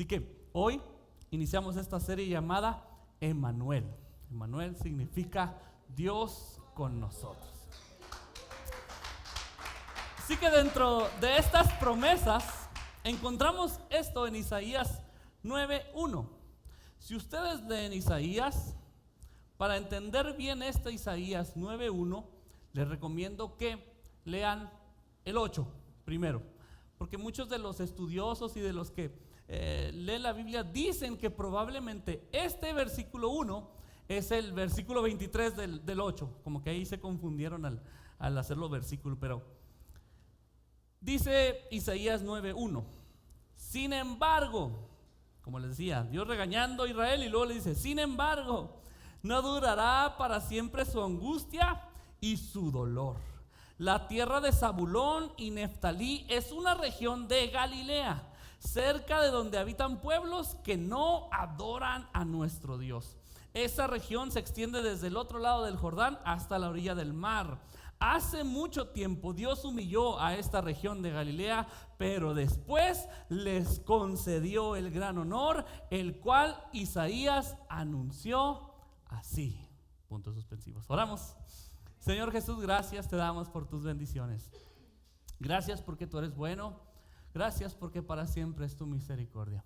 Así que hoy iniciamos esta serie llamada Emmanuel. Emmanuel significa Dios con nosotros. Así que dentro de estas promesas encontramos esto en Isaías 9:1. Si ustedes leen Isaías, para entender bien este Isaías 9:1, les recomiendo que lean el 8 primero, porque muchos de los estudiosos y de los que leen la Biblia dicen que probablemente este versículo 1 es el versículo 23 del 8, como que ahí se confundieron al hacerlo versículo, pero dice Isaías 9:1, sin embargo, como les decía, Dios regañando a Israel y luego le dice, sin embargo, no durará para siempre su angustia y su dolor. La tierra de Zabulón y Neftalí es una región de Galilea, cerca de donde habitan pueblos que no adoran a nuestro Dios. Esa región se extiende desde el otro lado del Jordán hasta la orilla del mar. Hace mucho tiempo Dios humilló a esta región de Galilea, pero después les concedió el gran honor, el cual Isaías anunció así. Puntos suspensivos. Oramos. Señor Jesús, gracias te damos por tus bendiciones. Gracias porque tú eres bueno. Gracias porque para siempre es tu misericordia.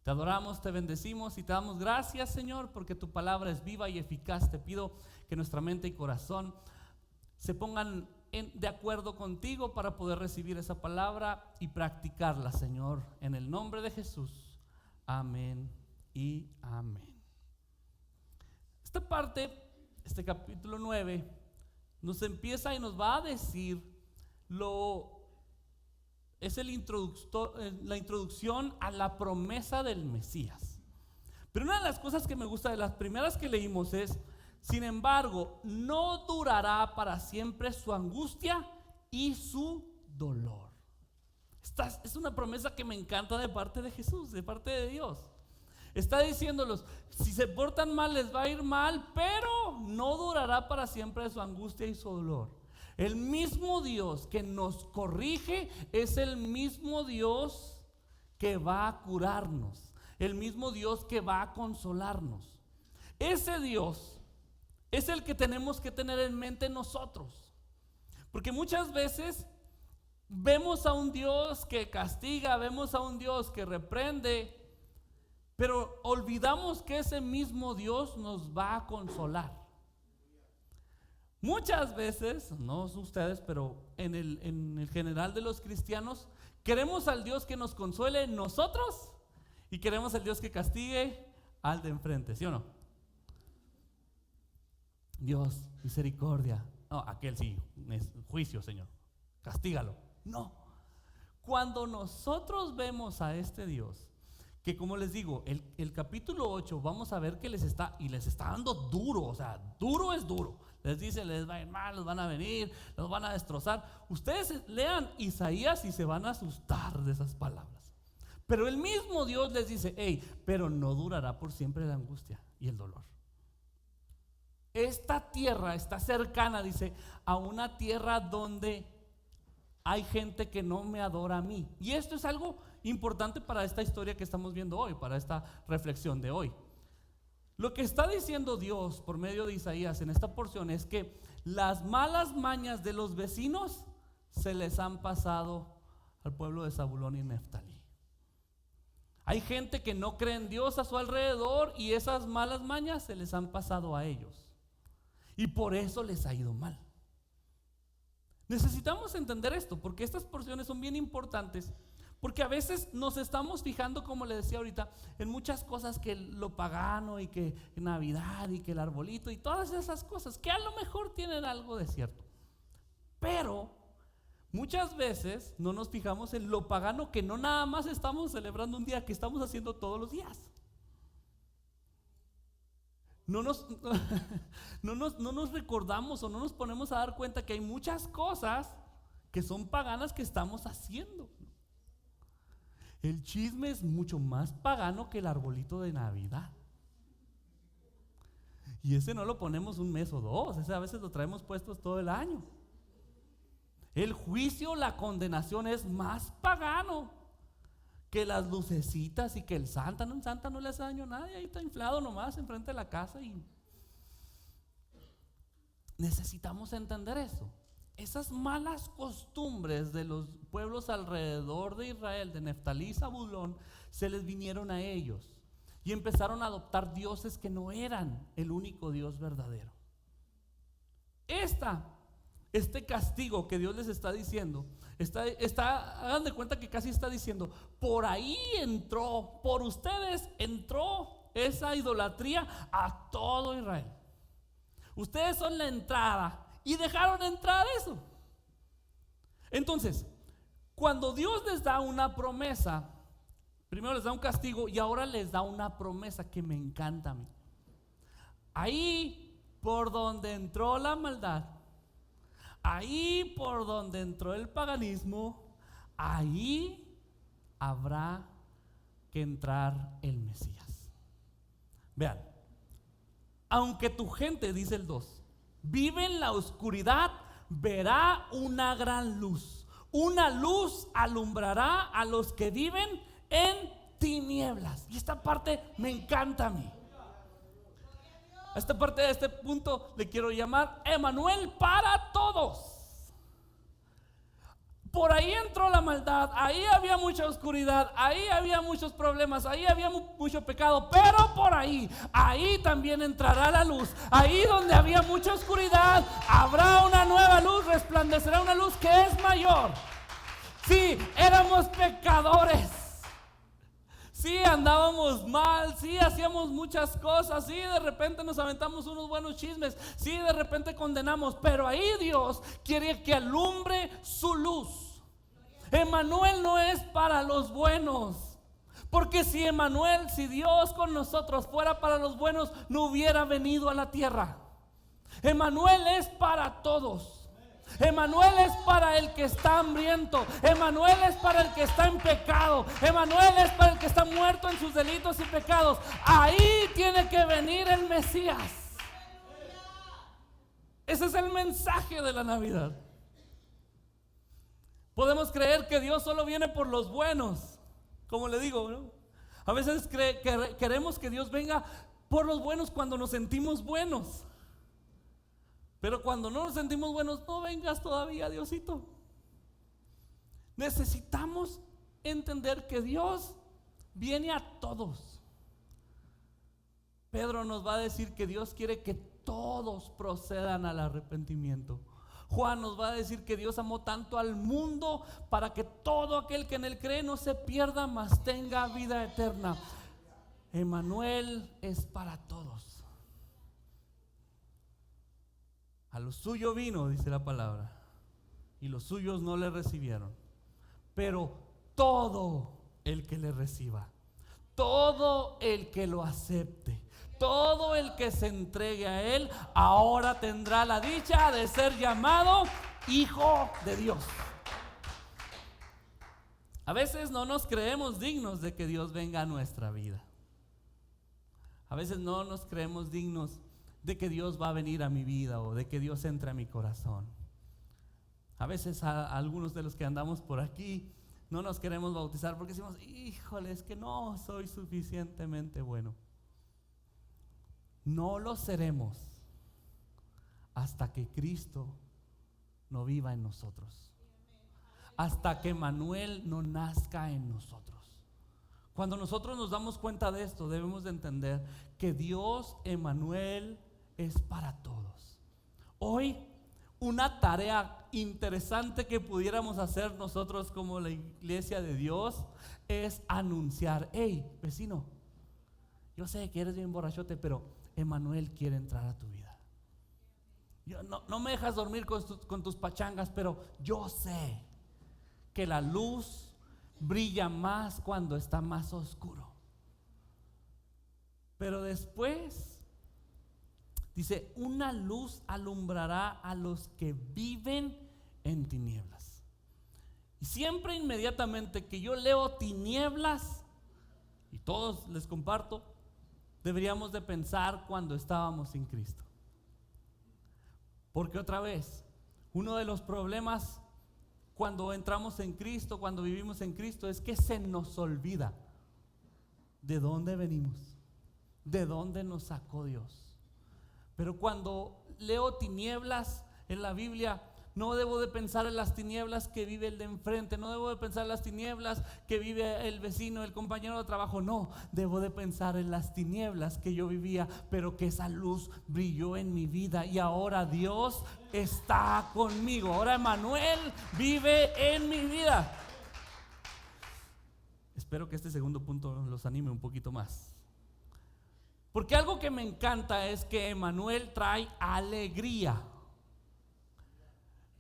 Te adoramos, te bendecimos y te damos gracias, Señor, porque tu palabra es viva y eficaz. Te pido que nuestra mente y corazón se pongan de acuerdo contigo para poder recibir esa palabra y practicarla, Señor, en el nombre de Jesús. Amén y amén. Esta parte, este capítulo 9, nos empieza y nos va a decir es la introducción a la promesa del Mesías. Pero una de las cosas que me gusta de las primeras que leímos es: sin embargo, no durará para siempre su angustia y su dolor. Esta es una promesa que me encanta de parte de Jesús, de parte de Dios. Está diciéndolos, si se portan mal les va a ir mal, pero no durará para siempre su angustia y su dolor. El mismo Dios que nos corrige es el mismo Dios que va a curarnos, el mismo Dios que va a consolarnos. Ese Dios es el que tenemos que tener en mente nosotros, porque muchas veces vemos a un Dios que castiga, vemos a un Dios que reprende, pero olvidamos que ese mismo Dios nos va a consolar. Muchas veces, no ustedes, pero en el general de los cristianos, queremos al Dios que nos consuele en nosotros y queremos al Dios que castigue al de enfrente, ¿sí o no? Dios, misericordia. No, aquel sí, es juicio, Señor, castígalo. No. Cuando nosotros vemos a este Dios, que como les digo, el capítulo 8 vamos a ver que les está dando duro, o sea, duro es duro. Les dice, les va a ir mal, los van a venir, los van a destrozar. Ustedes lean Isaías y se van a asustar de esas palabras. Pero el mismo Dios les dice, pero no durará por siempre la angustia y el dolor. Esta tierra está cercana, dice, a una tierra donde hay gente que no me adora a mí. Y esto es algo importante para esta historia que estamos viendo hoy, para esta reflexión de hoy. Lo que está diciendo Dios por medio de Isaías en esta porción es que las malas mañas de los vecinos se les han pasado al pueblo de Zabulón y Neftalí. Hay gente que no cree en Dios a su alrededor y esas malas mañas se les han pasado a ellos. Y por eso les ha ido mal. Necesitamos entender esto, porque estas porciones son bien importantes, porque a veces nos estamos fijando, como le decía ahorita, en muchas cosas, que lo pagano y que Navidad y que el arbolito y todas esas cosas, que a lo mejor tienen algo de cierto. Pero muchas veces no nos fijamos en lo pagano, que no nada más estamos celebrando un día, que estamos haciendo todos los días. No nos recordamos o no nos ponemos a dar cuenta que hay muchas cosas que son paganas que estamos haciendo. El chisme es mucho más pagano que el arbolito de Navidad. Y ese no lo ponemos un mes o dos, ese a veces lo traemos puestos todo el año. El juicio, la condenación es más pagano que las lucecitas y que el Santa no le hace daño a nadie, ahí está inflado nomás enfrente de la casa. Y necesitamos entender eso. Esas malas costumbres de los pueblos alrededor de Israel, de Neftalí y Zabulón, se les vinieron a ellos y empezaron a adoptar dioses que no eran el único Dios verdadero. Este castigo que Dios les está diciendo, hagan de cuenta que casi está diciendo: por ahí entró, por ustedes entró esa idolatría a todo Israel. Ustedes son la entrada y dejaron entrar eso. Entonces, cuando Dios les da una promesa, primero les da un castigo y ahora les da una promesa que me encanta a mí. Ahí por donde entró la maldad, ahí por donde entró el paganismo, ahí habrá que entrar el Mesías. Vean, aunque tu gente, dice el 2, vive en la oscuridad, verá una gran luz. Una luz alumbrará a los que viven en tinieblas. Y esta parte me encanta a mí. A esta parte de este punto le quiero llamar Emmanuel para todos. Por ahí entró la maldad, ahí había mucha oscuridad, ahí había muchos problemas, ahí había mucho pecado, pero por ahí también entrará la luz. Ahí donde había mucha oscuridad, habrá una nueva luz, resplandecerá una luz que es mayor. Sí, éramos pecadores. Sí, andábamos mal, sí, hacíamos muchas cosas, sí, de repente nos aventamos unos buenos chismes, sí, de repente condenamos, pero ahí Dios quiere que alumbre su luz. Emmanuel no es para los buenos, porque si Dios con nosotros fuera para los buenos, no hubiera venido a la tierra. Emmanuel es para todos. Emmanuel es para el que está hambriento. Emmanuel es para el que está en pecado. Emmanuel es para el que está muerto en sus delitos y pecados. Ahí tiene que venir el Mesías. Ese es el mensaje de la Navidad. Podemos creer que Dios solo viene por los buenos, como le digo, ¿no? A veces queremos que Dios venga por los buenos cuando nos sentimos buenos. Pero cuando no nos sentimos buenos, no vengas todavía, Diosito. Necesitamos entender que Dios viene a todos. Pedro nos va a decir que Dios quiere que todos procedan al arrepentimiento. Juan nos va a decir que Dios amó tanto al mundo para que todo aquel que en él cree no se pierda, mas tenga vida eterna. Emmanuel es para todos. A lo suyo vino, dice la palabra, y los suyos no le recibieron. Pero todo el que le reciba, todo el que lo acepte, todo el que se entregue a él, ahora tendrá la dicha de ser llamado hijo de Dios. A veces no nos creemos dignos de que Dios venga a nuestra vida. A veces no nos creemos dignos de que Dios va a venir a mi vida o de que Dios entre a mi corazón. A veces a algunos de los que andamos por aquí no nos queremos bautizar porque decimos: híjole, es que no soy suficientemente bueno. No lo seremos hasta que Cristo no viva en nosotros, hasta que Emmanuel no nazca en nosotros. Cuando nosotros nos damos cuenta de esto, debemos de entender que Dios Emmanuel es para todos. Hoy, una tarea interesante que pudiéramos hacer nosotros como la iglesia de Dios es anunciar: hey, vecino, yo sé que eres bien borrachote, pero Emmanuel quiere entrar a tu vida. No me dejas dormir con tus pachangas, pero yo sé que la luz brilla más cuando está más oscuro. Pero después dice: una luz alumbrará a los que viven en tinieblas. Y siempre inmediatamente que yo leo tinieblas, y todos les comparto, deberíamos de pensar cuando estábamos sin Cristo. Porque otra vez, uno de los problemas cuando entramos en Cristo, cuando vivimos en Cristo, es que se nos olvida de dónde venimos, de dónde nos sacó Dios. Pero cuando leo tinieblas en la Biblia, no debo de pensar en las tinieblas que vive el de enfrente, no debo de pensar en las tinieblas que vive el vecino, el compañero de trabajo, no, debo de pensar en las tinieblas que yo vivía, pero que esa luz brilló en mi vida y ahora Dios está conmigo, ahora Emmanuel vive en mi vida. Espero que este segundo punto los anime un poquito más. Porque algo que me encanta es que Emmanuel trae alegría.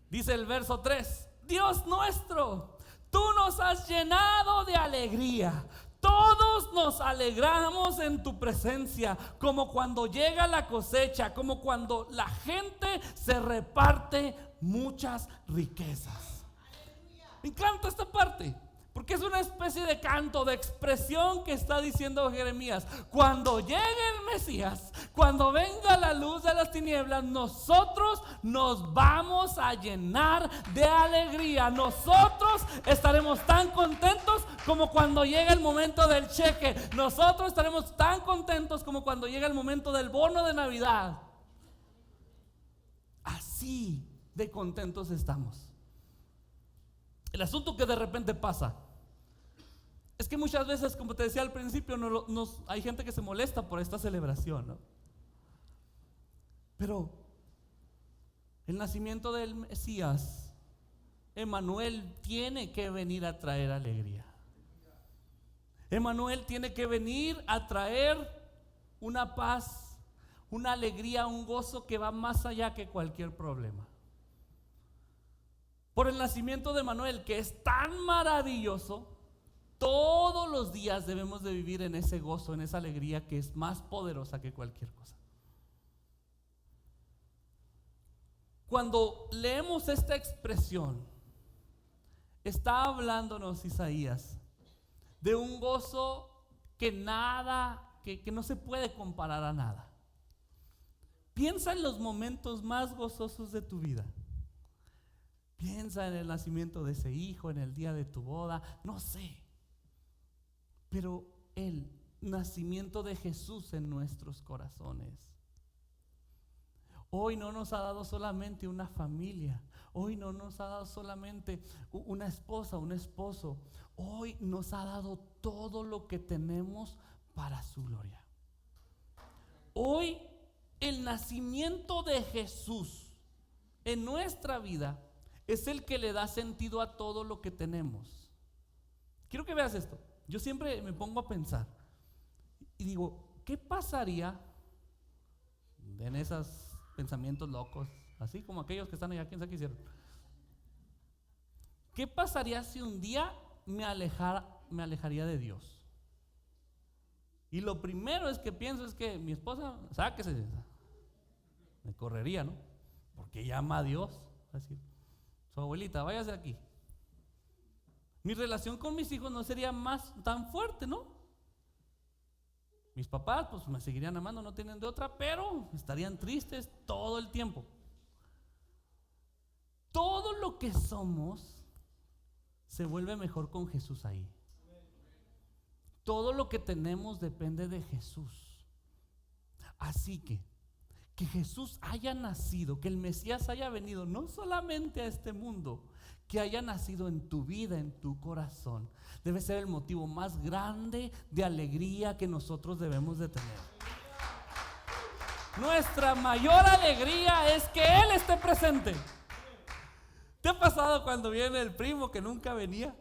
Dice el verso 3: Dios nuestro, tú nos has llenado de alegría. Todos nos alegramos en tu presencia, como cuando llega la cosecha, como cuando la gente se reparte muchas riquezas. Me encanta esta parte, porque es una especie de canto, de expresión que está diciendo Jeremías. Cuando llegue el Mesías, cuando venga la luz de las tinieblas, nosotros nos vamos a llenar de alegría. Nosotros estaremos tan contentos como cuando llega el momento del cheque. Nosotros estaremos tan contentos como cuando llega el momento del bono de Navidad. Así de contentos estamos. El asunto que de repente pasa es que muchas veces, como te decía al principio, hay gente que se molesta por esta celebración, ¿no? Pero el nacimiento del Mesías, Emmanuel, tiene que venir a traer alegría. Emmanuel tiene que venir a traer una paz, una alegría, un gozo que va más allá que cualquier problema. Por el nacimiento de Emmanuel, que es tan maravilloso, todos los días debemos de vivir en ese gozo, en esa alegría que es más poderosa que cualquier cosa. Cuando leemos esta expresión, está hablándonos Isaías de un gozo que no se puede comparar a nada. Piensa en los momentos más gozosos de tu vida. Piensa en el nacimiento de ese hijo, en el día de tu boda, no sé. Pero el nacimiento de Jesús en nuestros corazones. Hoy no nos ha dado solamente una familia. Hoy no nos ha dado solamente una esposa, un esposo. Hoy nos ha dado todo lo que tenemos para su gloria. Hoy el nacimiento de Jesús en nuestra vida es el que le da sentido a todo lo que tenemos. Quiero que veas esto. Yo siempre me pongo a pensar y digo, ¿qué pasaría en esos pensamientos locos, así como aquellos que están allá, quién sabe qué hicieron? ¿Qué pasaría si un día me alejaría de Dios? Y lo primero es que pienso es que mi esposa, sáquese, me correría, ¿no? Porque ella ama a Dios. Así, su abuelita, váyase aquí. Mi relación con mis hijos no sería tan fuerte, ¿no? Mis papás pues me seguirían amando, no tienen de otra, pero estarían tristes todo el tiempo. Todo lo que somos se vuelve mejor con Jesús ahí. Todo lo que tenemos depende de Jesús. Así que Jesús haya nacido, que el Mesías haya venido no solamente a este mundo, que haya nacido en tu vida, en tu corazón, debe ser el motivo más grande de alegría que nosotros debemos de tener. Nuestra mayor alegría es que Él esté presente. ¿Te ha pasado cuando viene el primo que nunca venía?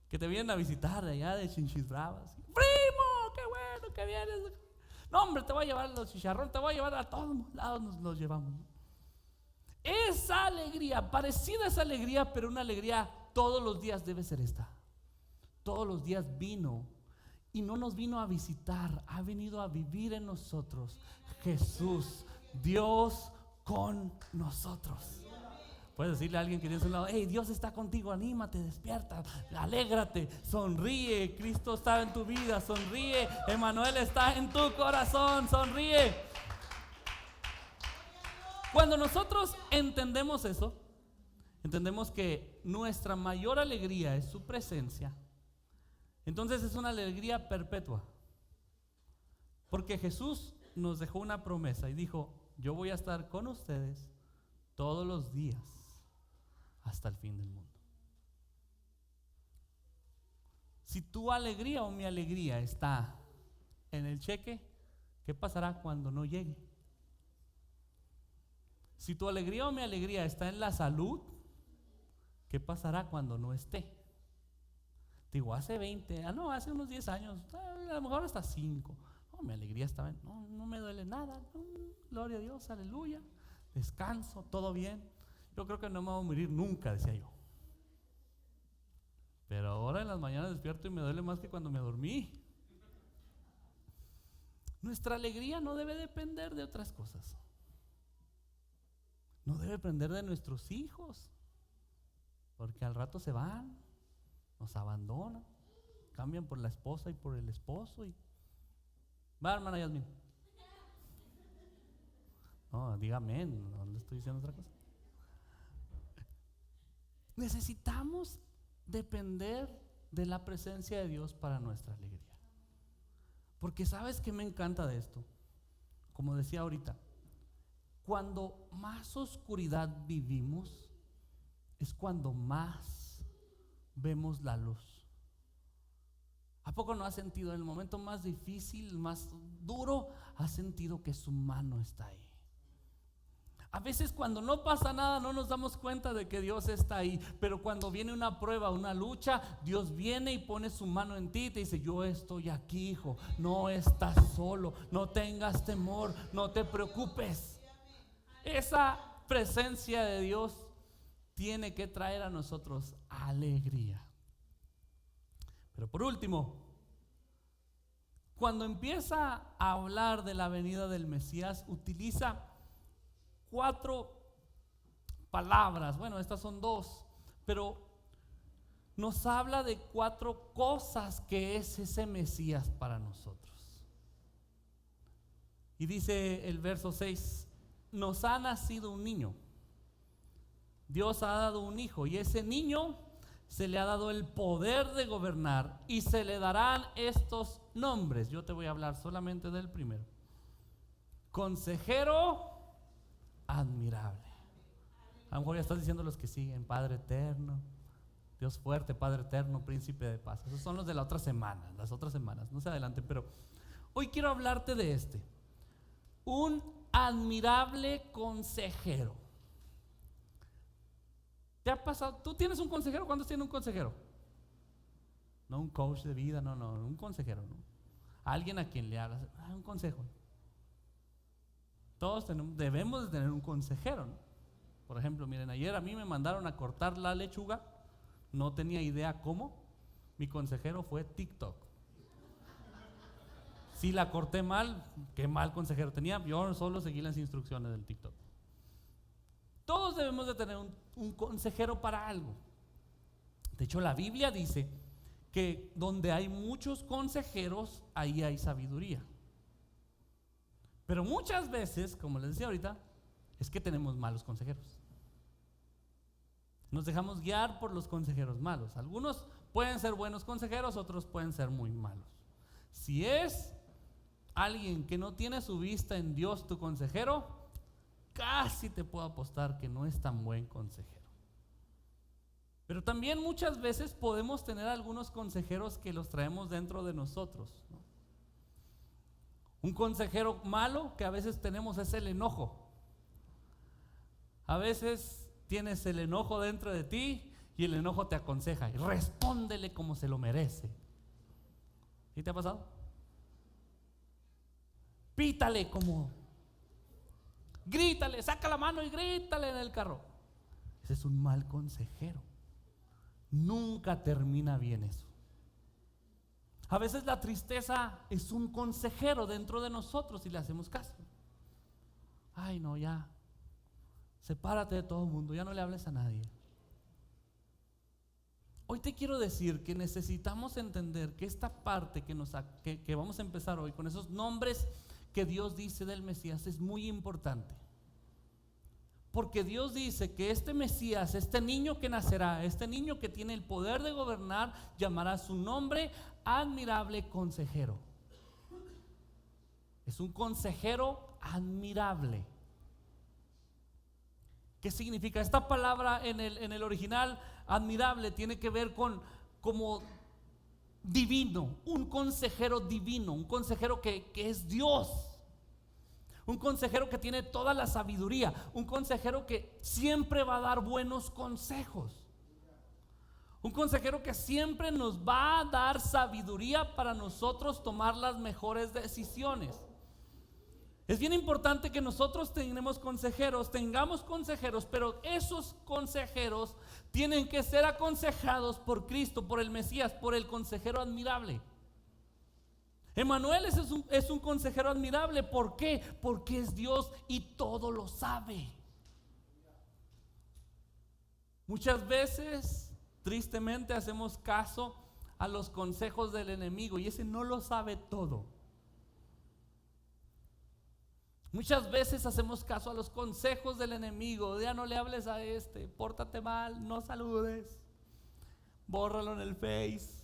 Que te vienen a visitar de allá de Chinchis Bravas. Primo, qué bueno que vienes. No, hombre, te voy a llevar los chicharrones, te voy a llevar a todos lados, nos los llevamos. Esa alegría, parecida a esa alegría, pero una alegría todos los días debe ser esta. Todos los días vino y no nos vino a visitar, ha venido a vivir en nosotros. Jesús, Dios con nosotros. Puedes decirle a alguien que tiene a su lado, hey, Dios está contigo, anímate, despierta, alégrate, sonríe, Cristo está en tu vida, sonríe, Emmanuel está en tu corazón, sonríe. Cuando nosotros entendemos eso, entendemos que nuestra mayor alegría es su presencia, entonces es una alegría perpetua. Porque Jesús nos dejó una promesa y dijo: yo voy a estar con ustedes todos los días hasta el fin del mundo. Si tu alegría o mi alegría está en el cheque, ¿qué pasará cuando no llegue? Si tu alegría o mi alegría está en la salud, ¿qué pasará cuando no esté? Digo, hace unos 10 años, a lo mejor hasta 5. Mi alegría estaba en, no me duele nada, gloria a Dios, aleluya, descanso, todo bien. Yo creo que no me voy a morir nunca, decía yo. Pero ahora en las mañanas despierto y me duele más que cuando me dormí. Nuestra alegría no debe depender de otras cosas. No debe depender de nuestros hijos, porque al rato se van, nos abandonan, cambian por la esposa y por el esposo y... Va, hermana Yasmin. No, dígame, no le estoy diciendo otra cosa. Necesitamos depender de la presencia de Dios para nuestra alegría. Porque ¿sabes qué me encanta de esto? Como decía ahorita, cuando más oscuridad vivimos, es cuando más vemos la luz. ¿A poco no has sentido en el momento más difícil, más duro, has sentido que su mano está ahí? A veces cuando no pasa nada no nos damos cuenta de que Dios está ahí, pero cuando viene una prueba, una lucha, Dios viene y pone su mano en ti y te dice: yo estoy aquí, hijo, no estás solo, no tengas temor, no te preocupes. Esa presencia de Dios tiene que traer a nosotros alegría. Pero por último, cuando empieza a hablar de la venida del Mesías, utiliza 4 palabras. Bueno, estas son 2, pero nos habla de 4 cosas que es ese Mesías para nosotros. Y dice el verso 6: nos ha nacido un niño, Dios ha dado un hijo, y ese niño se le ha dado el poder de gobernar, y se le darán estos nombres. Yo te voy a hablar solamente del primero: Consejero admirable. A lo mejor ya estás diciendo los que siguen: Padre eterno, Dios fuerte, Padre eterno, Príncipe de paz. Esos son los de la otra semana, las otras semanas, no se adelanten. Pero hoy quiero hablarte de este: un admirable consejero. ¿Te ha pasado? ¿Tú tienes un consejero? ¿Cuántos tienen un consejero? No un coach de vida, no, un consejero, ¿no? Alguien a quien le hablas, un consejo. Todos debemos de tener un consejero, ¿no? Por ejemplo, miren, ayer a mí me mandaron a cortar la lechuga, no tenía idea cómo. Mi consejero fue TikTok. Si la corté mal, qué mal consejero tenía. Yo solo seguí las instrucciones del TikTok. Todos debemos de tener un consejero para algo. De hecho, la Biblia dice que donde hay muchos consejeros, ahí hay sabiduría. Pero muchas veces, como les decía ahorita, es que tenemos malos consejeros. Nos dejamos guiar por los consejeros malos. Algunos pueden ser buenos consejeros, otros pueden ser muy malos. Si es alguien que no tiene su vista en Dios, tu consejero, casi te puedo apostar que no es tan buen consejero. Pero también muchas veces podemos tener algunos consejeros que los traemos dentro de nosotros, ¿no? Un consejero malo que a veces tenemos es el enojo. A veces tienes el enojo dentro de ti y el enojo te aconseja: y respóndele como se lo merece. ¿Sí te ha pasado? Pítale como, grítale, saca la mano y grítale en el carro. Ese es un mal consejero. Nunca termina bien eso. A veces la tristeza es un consejero dentro de nosotros y le hacemos caso. Ay, no, ya, sepárate de todo el mundo, ya no le hables a nadie. Hoy te quiero decir que necesitamos entender que esta parte que vamos a empezar hoy, con esos nombres que Dios dice del Mesías, es muy importante. Porque Dios dice que este Mesías, este niño que nacerá, este niño que tiene el poder de gobernar, llamará su nombre admirable consejero. Es un consejero admirable. ¿Qué significa? Esta palabra en el original, admirable, tiene que ver con como divino, un consejero divino, un consejero que es Dios. Un consejero que tiene toda la sabiduría, un consejero que siempre va a dar buenos consejos. Un consejero que siempre nos va a dar sabiduría para nosotros tomar las mejores decisiones. Es bien importante que nosotros tengamos consejeros, pero esos consejeros tienen que ser aconsejados por Cristo, por el Mesías, por el consejero admirable. Emmanuel es un consejero admirable. ¿Por qué? Porque es Dios y todo lo sabe. Muchas veces, tristemente, hacemos caso a los consejos del enemigo y ese no lo sabe todo. Muchas veces hacemos caso a los consejos del enemigo. Ya no le hables a este, pórtate mal, no saludes, bórralo en el Face,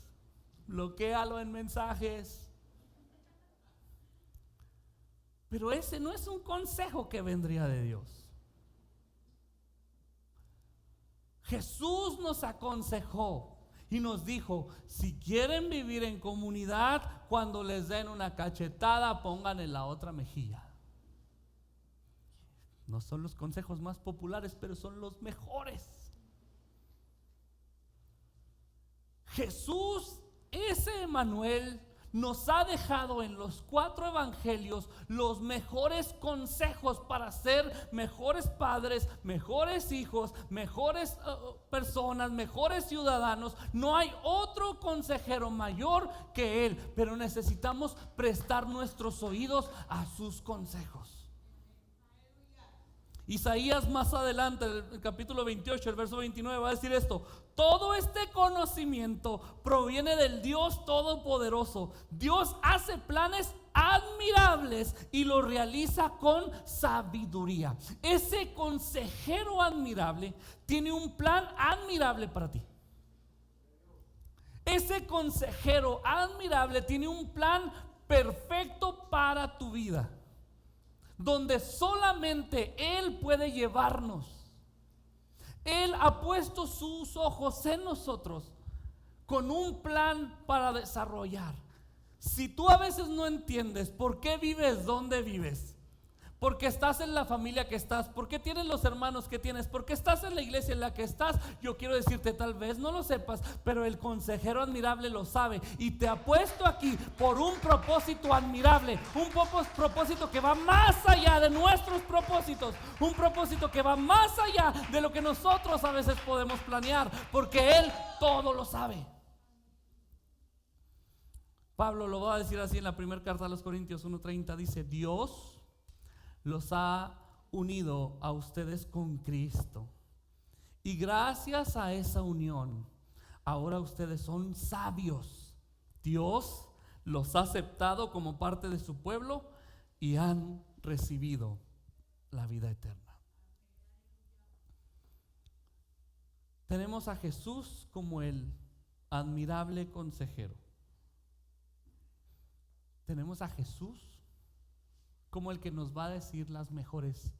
bloquéalo en mensajes. Pero ese no es un consejo que vendría de Dios. Jesús nos aconsejó y nos dijo: si quieren vivir en comunidad, cuando les den una cachetada, pongan en la otra mejilla. No son los consejos más populares, pero son los mejores. Jesús, ese Emmanuel, nos ha dejado en los 4 evangelios los mejores consejos para ser mejores padres, mejores hijos, mejores personas, mejores ciudadanos. No hay otro consejero mayor que Él, pero necesitamos prestar nuestros oídos a sus consejos. Isaías más adelante, el capítulo 28, el verso 29, va a decir esto: todo este conocimiento proviene del Dios Todopoderoso. Dios hace planes admirables y lo realiza con sabiduría. Ese consejero admirable tiene un plan admirable para ti. Ese consejero admirable tiene un plan perfecto para tu vida, donde solamente Él puede llevarnos. Él ha puesto sus ojos en nosotros con un plan para desarrollar. Si tú a veces no entiendes por qué vives donde vives, por qué estás en la familia que estás, por qué tienes los hermanos que tienes, por qué estás en la iglesia en la que estás, yo quiero decirte, tal vez no lo sepas, pero el consejero admirable lo sabe y te ha puesto aquí por un propósito admirable, un propósito que va más allá de nuestros propósitos, un propósito que va más allá de lo que nosotros a veces podemos planear, porque Él todo lo sabe. Pablo lo va a decir así en la primera carta a los Corintios 1:30, dice: Dios los ha unido a ustedes con Cristo, y gracias a esa unión ahora ustedes son sabios. Dios los ha aceptado como parte de su pueblo y han recibido la vida eterna. Tenemos a Jesús como el admirable consejero. Tenemos a Jesús como el que nos va a decir los mejores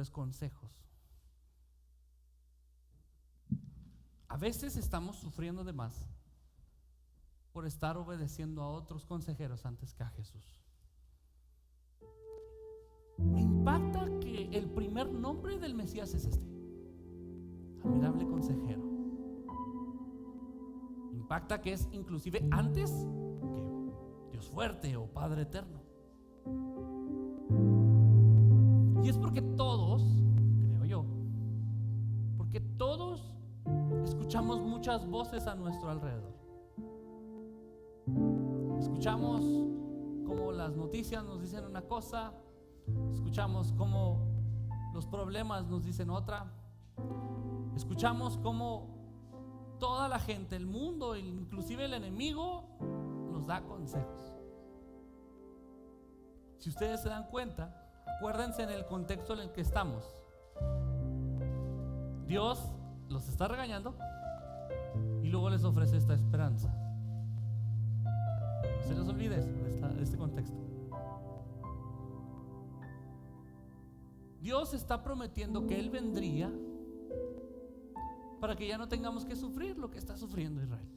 consejos. A veces estamos sufriendo de más por estar obedeciendo a otros consejeros antes que a Jesús. Me impacta que el primer nombre del Mesías es este: admirable consejero. Me impacta que es inclusive antes que Dios fuerte o Padre eterno. Y es porque todos, creo yo, porque todos escuchamos muchas voces a nuestro alrededor. Escuchamos como las noticias nos dicen una cosa, escuchamos como los problemas nos dicen otra, escuchamos como toda la gente, el mundo, inclusive el enemigo, nos da consejos. Si ustedes se dan cuenta, Acuérdense en el contexto en el que estamos. Dios los está regañando y luego les ofrece esta esperanza. No se les olvide eso, este contexto. Dios está prometiendo que Él vendría para que ya no tengamos que sufrir lo que está sufriendo Israel.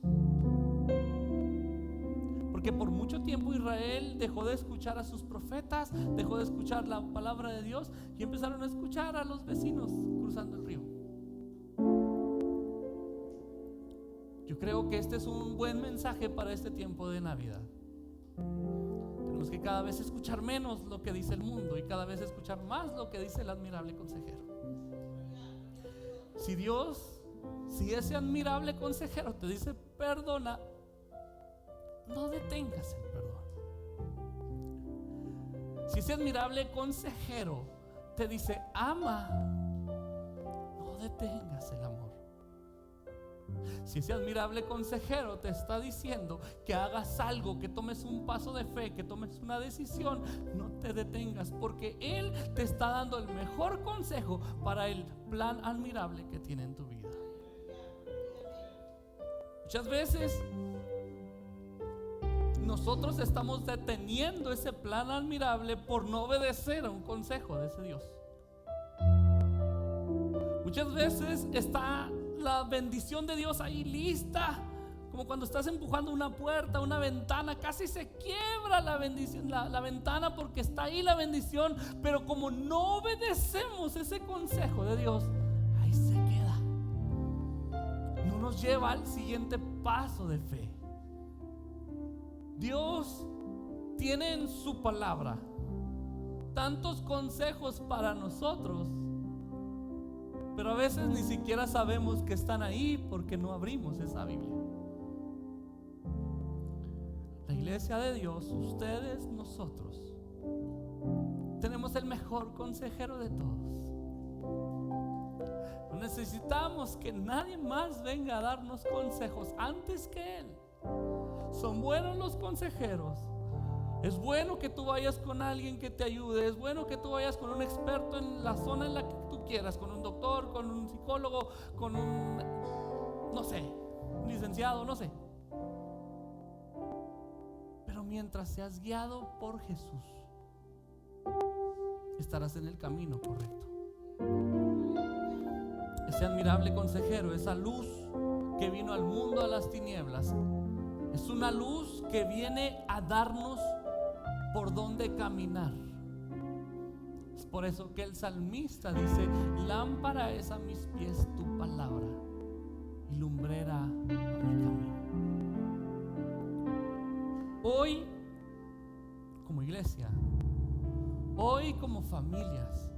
Porque por mucho tiempo Israel dejó de escuchar a sus profetas, dejó de escuchar la palabra de Dios y empezaron a escuchar a los vecinos cruzando el río. Yo creo que este es un buen mensaje para este tiempo de Navidad. Tenemos que cada vez escuchar menos lo que dice el mundo y cada vez escuchar más lo que dice el admirable consejero. Si ese admirable consejero te dice perdona, no detengas el perdón. Si ese admirable consejero te dice ama, no detengas el amor. Si ese admirable consejero te está diciendo que hagas algo, que tomes un paso de fe, que tomes una decisión, no te detengas, porque Él te está dando el mejor consejo para el plan admirable que tiene en tu vida. Muchas veces nosotros estamos deteniendo ese plan admirable por no obedecer a un consejo de ese Dios. Muchas veces está la bendición de Dios ahí lista, como cuando estás empujando una puerta, una ventana, casi se quiebra la bendición, la ventana, porque está ahí la bendición, pero como no obedecemos ese consejo de Dios, ahí se queda. No nos lleva al siguiente paso de fe. Dios tiene en su palabra tantos consejos para nosotros, pero a veces ni siquiera sabemos que están ahí porque no abrimos esa Biblia. La iglesia de Dios, ustedes, nosotros, tenemos el mejor consejero de todos. No necesitamos que nadie más venga a darnos consejos antes que Él. Son buenos los consejeros. Es bueno que tú vayas con alguien que te ayude. Es bueno que tú vayas con un experto en la zona en la que tú quieras, con un doctor, con un psicólogo, con un, no sé, un licenciado, no sé. Pero mientras seas guiado por Jesús, estarás en el camino correcto. Ese admirable consejero, esa luz que vino al mundo a las tinieblas, es una luz que viene a darnos por dónde caminar. Es por eso que el salmista dice: lámpara es a mis pies tu palabra y lumbrera a mi camino. Hoy como iglesia, hoy como familias,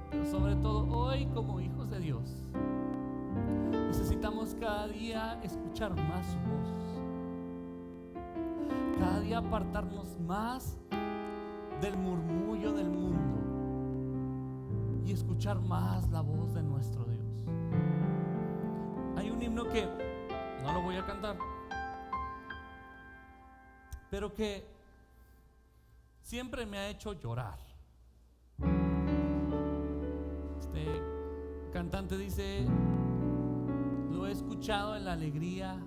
pero sobre todo hoy como hijos de Dios, necesitamos cada día escuchar más su voz, cada día apartarnos más del murmullo del mundo y escuchar más la voz de nuestro Dios. Hay un himno que no lo voy a cantar, pero que siempre me ha hecho llorar. Este cantante dice: lo he escuchado en la alegría,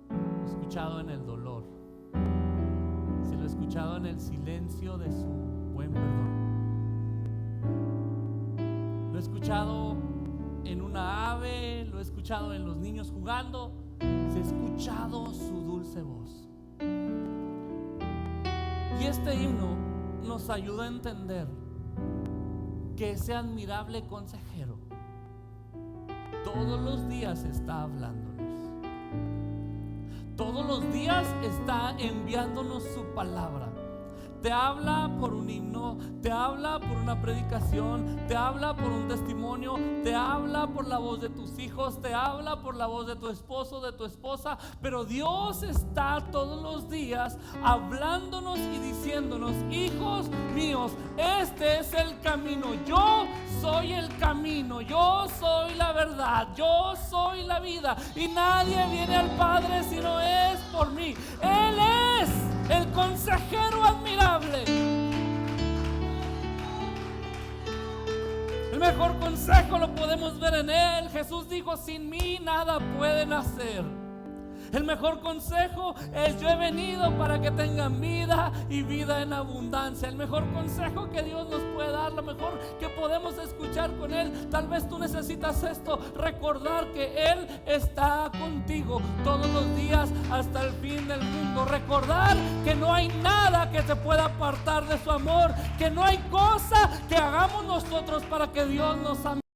lo he escuchado en el dolor, lo he escuchado en el silencio de su buen perdón, lo he escuchado en una ave, lo he escuchado en los niños jugando, se ha escuchado su dulce voz. Y este himno nos ayuda a entender que ese admirable consejero todos los días está hablándonos, todos los días está enviándonos su palabra. Te habla por un himno, te habla por una predicación, te habla por un testimonio, te habla por la voz de tus hijos, te habla por la voz de tu esposo, de tu esposa. Pero Dios está todos los días hablándonos y diciéndonos: hijos míos, este es el camino. Yo soy el camino, yo soy la verdad, yo soy la vida, y nadie viene al Padre si no es por mí. Él es el consejero admirable. El mejor consejo lo podemos ver en Él. Jesús dijo: sin mí nada pueden hacer. El mejor consejo es: yo he venido para que tengan vida y vida en abundancia. El mejor consejo que Dios nos puede dar, lo mejor que podemos escuchar con Él. Tal vez tú necesitas esto: recordar que Él está contigo todos los días hasta el fin del mundo. Recordar que no hay nada que te pueda apartar de su amor, que no hay cosa que hagamos nosotros para que Dios nos ame.